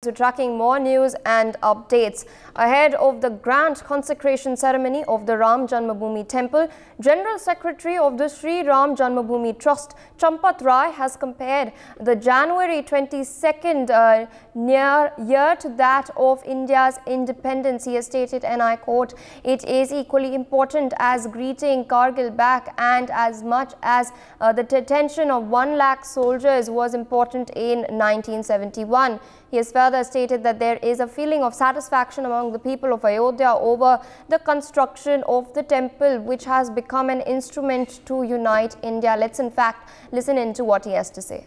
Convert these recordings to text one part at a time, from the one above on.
So tracking more news and updates ahead of the grand consecration ceremony of the Ram Janmabhoomi Temple. General Secretary of the Sri Ram Janmabhoomi Trust, Champat Rai, has compared the January 22nd year to that of India's independence. He has stated, and I quote, "It is equally important as greeting Kargil back, and as much as the detention of 1 lakh soldiers was important in 1971. He has further stated that there is a feeling of satisfaction among the people of Ayodhya over the construction of the temple, which has become an instrument to unite India. Let's in fact listen into what he has to say.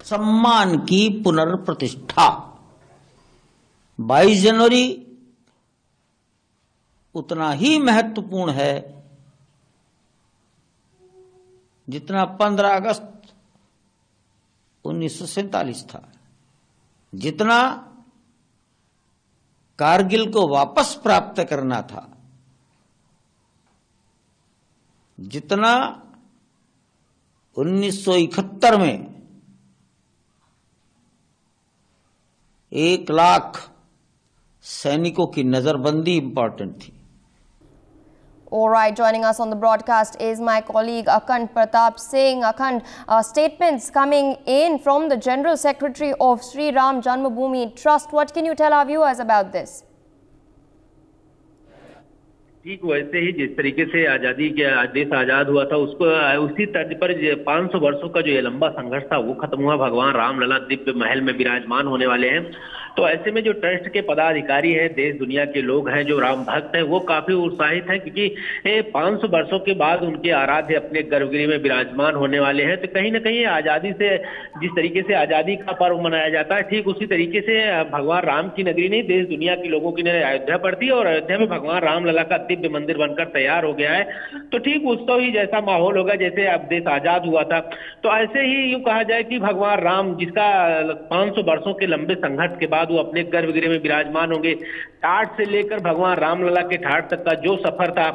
सम्मान की पुनर्प्रतिष्ठा 22 जनवरी उतना ही महत्वपूर्ण है जितना 15 अगस्त 1947 था, जितना कारगिल को वापस प्राप्त करना था, जितना 1971 में 1 लाख सैनिकों की नजरबंदी इंपॉर्टेंट थी। All right, joining us on the broadcast is my colleague Akhand Pratap Singh. Akhand, statements coming in from the General Secretary of Sri Ram Janmabhoomi Trust. What can you tell our viewers about this? ठीक वैसे ही जिस तरीके से आजादी के देश आजाद हुआ था उसको उसी तर्ज पर 500 वर्षों का जो ये लंबा संघर्ष था वो खत्म हुआ। भगवान रामलला दिव्य महल में विराजमान होने वाले हैं, तो ऐसे में जो ट्रस्ट के पदाधिकारी हैं, देश दुनिया के लोग हैं, जो राम भक्त हैं, वो काफी उत्साहित हैं क्योंकि 500 वर्षों के बाद उनके आराध्य अपने गर्भगृह में विराजमान होने वाले हैं। तो कहीं ना कहीं आजादी से जिस तरीके से आजादी का पर्व मनाया जाता है, ठीक उसी तरीके से भगवान राम की नगरी नहीं, देश दुनिया के लोगों की नजर अयोध्या पड़ती है और अयोध्या में भगवान रामलला का दिव्य मंदिर बनकर तैयार हो गया है। तो ठीक उत्सव ही जैसा माहौल होगा जैसे अब देश आजाद हुआ था। तो ऐसे ही यूं कहा जाए कि भगवान राम जिसका 500 वर्षों के लंबे संघर्ष के बाद वो अपने गर्भगृह में विराजमान होंगे। ठाठ से लेकर भगवान रामलला के ठाठ तक का जो सफर था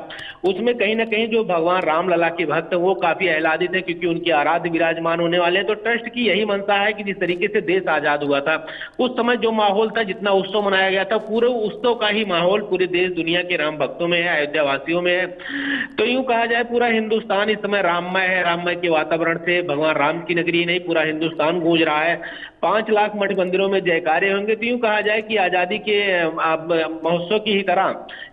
उसमें कहीं ना कहीं जो भगवान रामलला के भक्त वो काफी आह्लादित है क्योंकि उनके आराध्य विराजमान होने वाले हैं। तो ट्रस्ट की यही मंशा है कि जिस तरीके से देश आजाद हुआ था उस समय जो माहौल था, जितना उत्सव मनाया गया था, पूरे उत्सव का ही माहौल पूरे देश दुनिया के राम भक्तों में है, अयोध्या वासियों में है। तो यूं कहा जाए पूरा हिंदुस्तान इस समय राममय है। राममय के वातावरण से भगवान राम की नगरी नहीं, पूरा हिंदुस्तान गूंज रहा है। 5 लाख मठ मंदिरों में जयकारे होंगे। तो यूं कहा जाए कि आजादी के महोत्सव की ही तरह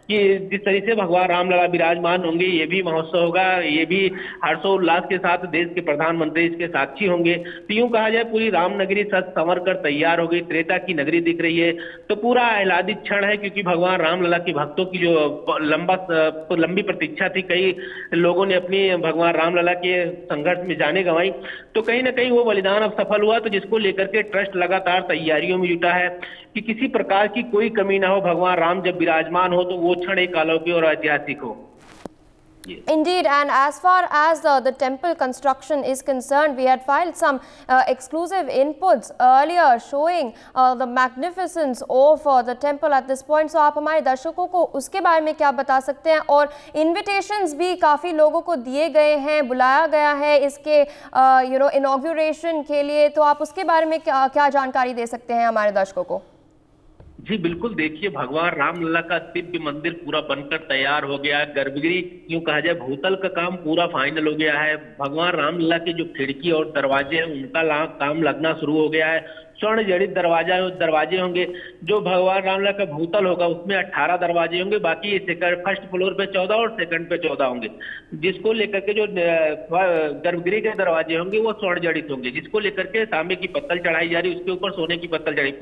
कि जिस तरीके से भगवान रामलला विराजमान होंगे, ये भी महोत्सव होगा, ये भी हर्षोल्लास के साथ देश के प्रधानमंत्री इसके साक्षी होंगे। तो यूं कहा जाए पूरी राम नगरी सज संवर कर तैयार हो गई, त्रेता की नगरी दिख रही है। तो पूरा आह्लादित क्षण है क्योंकि भगवान रामलला के भक्तों की जो लंबी प्रतीक्षा थी, कई लोगों ने अपनी भगवान रामलला के संघर्ष में जाने गंवाई, तो कहीं ना कहीं वो बलिदान अब सफल हुआ। तो जिसको लेकर के ट्रस्ट लगातार तैयारियों में जुटा है कि किसी प्रकार की कोई कमी ना हो, भगवान राम जब विराजमान हो तो वो क्षण एक अलौकिक और ऐतिहासिक हो। Indeed, and as far as the temple construction is concerned, we had filed some exclusive inputs earlier showing the magnificence of the temple at this point. So, आप हमारे दर्शकों को उसके बारे में क्या बता सकते हैं? और invitations भी काफ़ी लोगों को दिए गए हैं, बुलाया गया है इसके इनॉग्रेशन के लिए। तो आप उसके बारे में क्या जानकारी दे सकते हैं हमारे दर्शकों को? जी बिल्कुल, देखिए भगवान रामलला का दिव्य मंदिर पूरा बनकर तैयार हो गया है। गर्भगृह यूं कहा जाए भूतल का काम पूरा फाइनल हो गया है। भगवान रामलला के जो खिड़की और दरवाजे हैं उनका काम लगना शुरू हो गया है। स्वर्ण जड़ित दरवाजे होंगे। जो भगवान रामलला का भूतल होगा उसमें 18 दरवाजे होंगे, बाकी फर्स्ट फ्लोर पे 14 और सेकंड पे 14 होंगे। जिसको लेकर के जो गर्भगृह के दरवाजे होंगे वो स्वर्ण जड़ित होंगे, जिसको लेकर के तांबे की पत्तल चढ़ाई जा रही है, उसके ऊपर सोने की पत्तल चढ़ाई।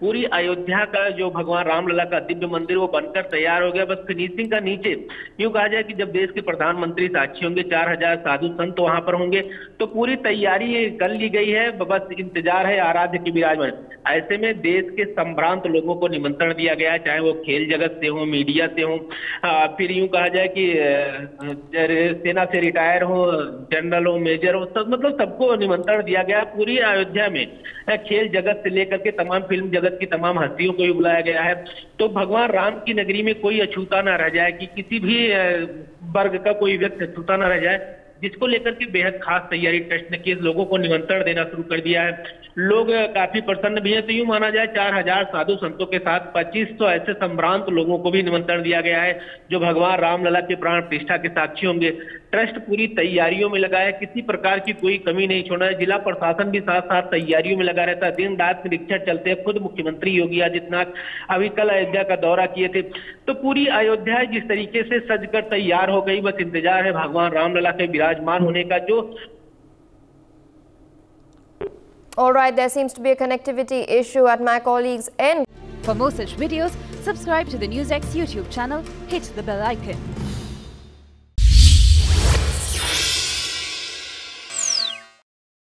पूरी अयोध्या का जो भगवान रामलला का दिव्य मंदिर वो बनकर तैयार हो गया। बस फिनिशिंग का नीचे यूं कहा जाए कि जब देश के प्रधानमंत्री साक्षी होंगे, 4000 साधु संत वहां पर होंगे, तो पूरी तैयारी कर ली गई है। बस इंतजार है आराध्य की विराजमान। ऐसे में देश के संभ्रांत लोगों को निमंत्रण दिया गया है, चाहे वो खेल जगत से हो, मीडिया से हो, फिर यूं कहा जाए कि सेना से रिटायर हो, जनरल हो, मेजर हो, सब मतलब सबको निमंत्रण दिया गया। पूरी अयोध्या में खेल जगत से लेकर के तमाम फिल्म जगत की तमाम हस्तियों को भी बुलाया गया है। तो भगवान राम की नगरी में कोई अछूता ना रह जाए, कि किसी भी वर्ग का कोई व्यक्ति अछूता ना रह जाए। जिसको लेकर के बेहद खास तैयारी ट्रस्ट ने की। लोगों को निमंत्रण देना शुरू कर दिया है। लोग काफी प्रसन्न भी हैं। तो यूं माना जाए 4000 साधु संतों के साथ 2500 ऐसे संभ्रांत लोगों को भी निमंत्रण दिया गया है जो भगवान रामलला के प्राण प्रतिष्ठा के साक्षी होंगे। ट्रस्ट पूरी तैयारियों में लगा है, किसी प्रकार की कोई कमी नहीं छोड़ना है। जिला प्रशासन भी साथ साथ तैयारियों में लगा रहता है। दिन रात निरीक्षण चलते हैं। खुद मुख्यमंत्री योगी आदित्यनाथ अभी कल अयोध्या का दौरा किए थे। तो पूरी अयोध्या जिस तरीके से सजकर तैयार हो गई, बस इंतजार है भगवान रामलला के विराजमान होने का। जो All right, there seems to be a connectivity issue at my colleague's end. For more such videos, subscribe to the NewsX YouTube channel, hit the bell icon.